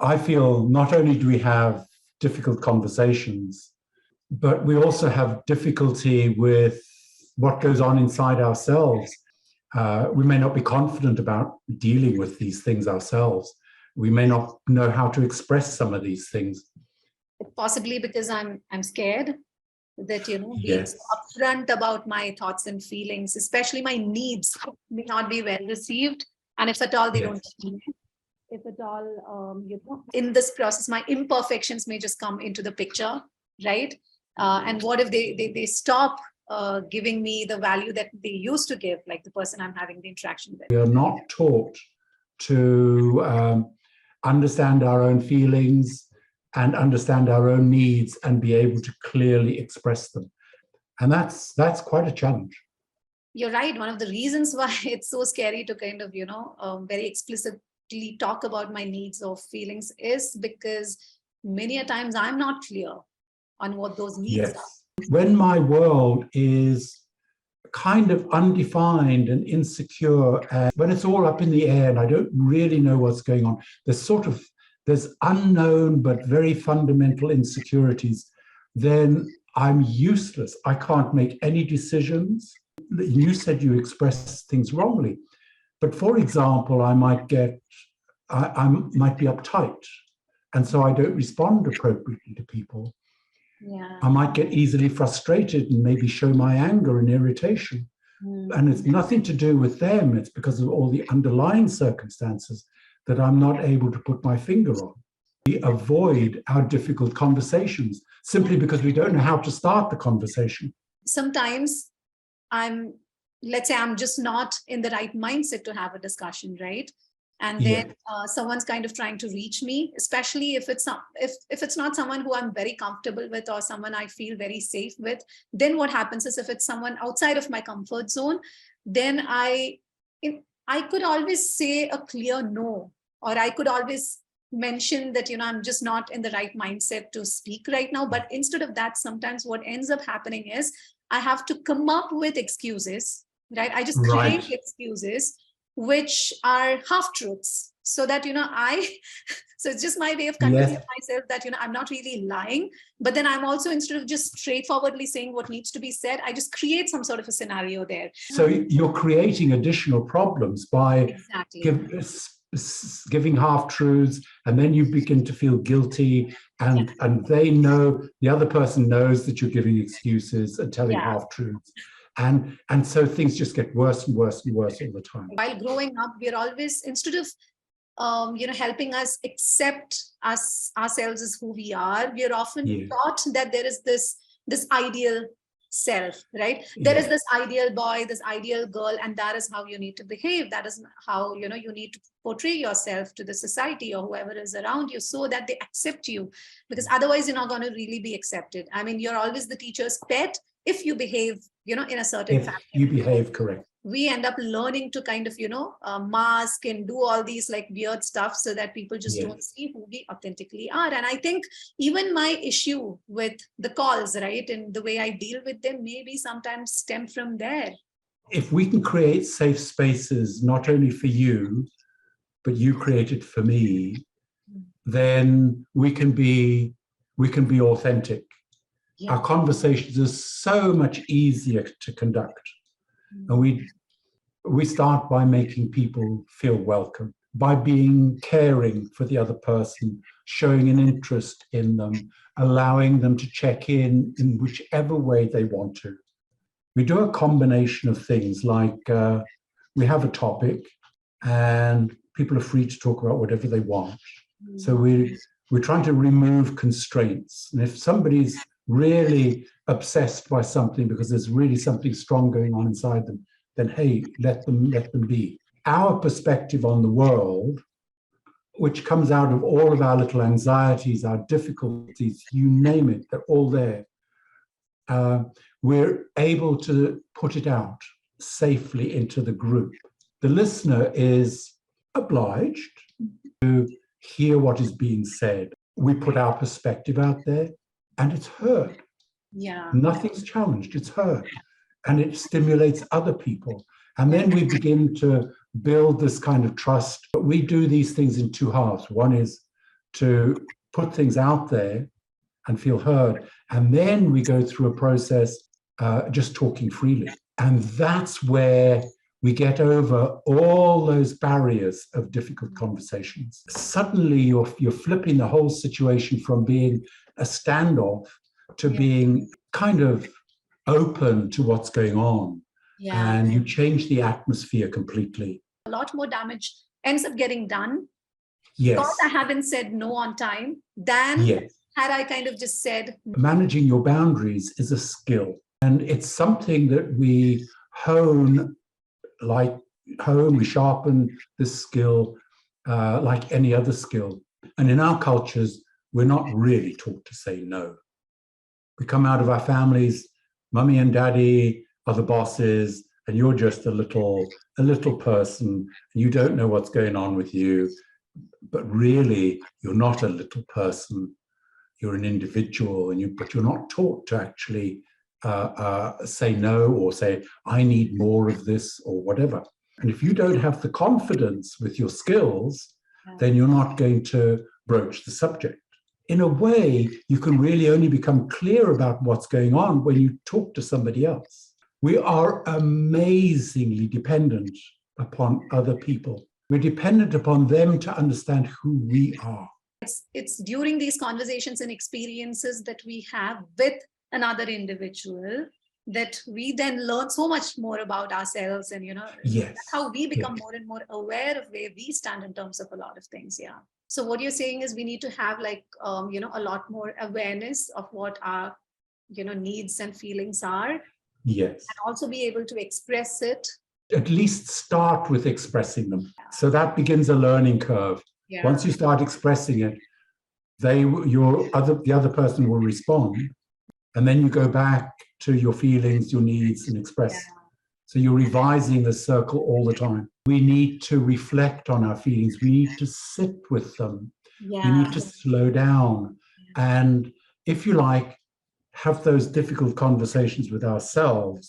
I feel not only do we have difficult conversations, but we also have difficulty with what goes on inside ourselves. We may not be confident about dealing with these things ourselves. We may not know how to express some of these things. Possibly because I'm scared that, being Yes. upfront about my thoughts and feelings, especially my needs, may not be well received. And if at all they don't change, if at all, in this process, my imperfections may just come into the picture, right? And what if they stop giving me the value that they used to give, like the person I'm having the interaction with? We are not taught to understand our own feelings and understand our own needs and be able to clearly express them. And that's quite a challenge. You're right. One of the reasons why it's so scary to kind of, very explicitly talk about my needs or feelings is because many a times I'm not clear on what those needs are. When my world is kind of undefined and insecure, and when it's all up in the air and I don't really know what's going on, there's unknown but very fundamental insecurities, then I'm useless. I can't make any decisions. You said you express things wrongly, but for example, I might be uptight, and so I don't respond appropriately to people. Yeah. I might get easily frustrated and maybe show my anger and irritation. And it's nothing to do with them. It's because of all the underlying circumstances that I'm not able to put my finger on. We avoid our difficult conversations simply because we don't know how to start the conversation. Sometimes let's say I'm just not in the right mindset to have a discussion, right? And then someone's kind of trying to reach me, especially if it's not someone who I'm very comfortable with or someone I feel very safe with. Then what happens is if it's someone outside of my comfort zone, then I could always say a clear no, or I could always mention that, I'm just not in the right mindset to speak right now. But instead of that, sometimes what ends up happening is I have to come up with excuses, right? I just create excuses which are half-truths, so that, so it's just my way of convincing myself that, I'm not really lying, but then I'm also, instead of just straightforwardly saying what needs to be said, I just create some sort of a scenario there. So you're creating additional problems by giving half-truths, and then you begin to feel guilty, and they know, the other person knows that you're giving excuses and telling half-truths. And so things just get worse and worse and worse all the time. While growing up, we're always, instead of helping us accept ourselves as who we are, we're often taught that there is this ideal self, right? There is this ideal boy, this ideal girl, and that is how you need to behave. That is how, you need to portray yourself to the society or whoever is around you, so that they accept you, because otherwise you're not going to really be accepted. I mean, you're always the teacher's pet if you behave, in a certain fashion. If you behave correct. We end up learning to kind of, mask and do all these like weird stuff so that people just don't see who we authentically are. And I think even my issue with the calls, right, and the way I deal with them maybe sometimes stem from there. If we can create safe spaces, not only for you, but you create it for me, then we can be authentic. Our conversations are so much easier to conduct. And we start by making people feel welcome, by being caring for the other person, showing an interest in them, allowing them to check in whichever way they want to. We do a combination of things, like we have a topic and people are free to talk about whatever they want. So we're trying to remove constraints. And if somebody's really obsessed by something because there's really something strong going on inside them, then hey, let them be. Our perspective on the world, which comes out of all of our little anxieties, our difficulties, you name it, they're all there. We're able to put it out safely into the group. The listener is obliged to hear what is being said. We put our perspective out there, and it's heard. Nothing's challenged, it's heard. And it stimulates other people. And then we begin to build this kind of trust. But we do these things in two halves. One is to put things out there and feel heard. And then we go through a process just talking freely. And that's where we get over all those barriers of difficult conversations. Suddenly you're flipping the whole situation from being a standoff to being kind of open to what's going on. And you change the atmosphere completely. A lot more damage ends up getting done. Yes. Because I haven't said no on time than had I kind of just said. Managing your boundaries is a skill. And it's something that we hone, we sharpen this skill like any other skill. And in our cultures, we're not really taught to say no. We come out of our families, mummy and daddy are the bosses, and you're just a little person, and you don't know what's going on with you. But really, you're not a little person. You're an individual, but you're not taught to actually say no or say, I need more of this or whatever. And if you don't have the confidence with your skills, then you're not going to broach the subject. In a way, you can really only become clear about what's going on when you talk to somebody else. We are amazingly dependent upon other people. We're dependent upon them to understand who we are. It's during these conversations and experiences that we have with another individual that we then learn so much more about ourselves, and that's how we become more and more aware of where we stand in terms of a lot of things. So what you're saying is we need to have a lot more awareness of what our needs and feelings are. Yes. And also be able to express it. At least start with expressing them. So that begins a learning curve. Once you start expressing it, the other person will respond, and then you go back to your feelings, your needs, and express. So you're revising the circle all the time. We need to reflect on our feelings. We need to sit with them. We need to slow down. And if you like, have those difficult conversations with ourselves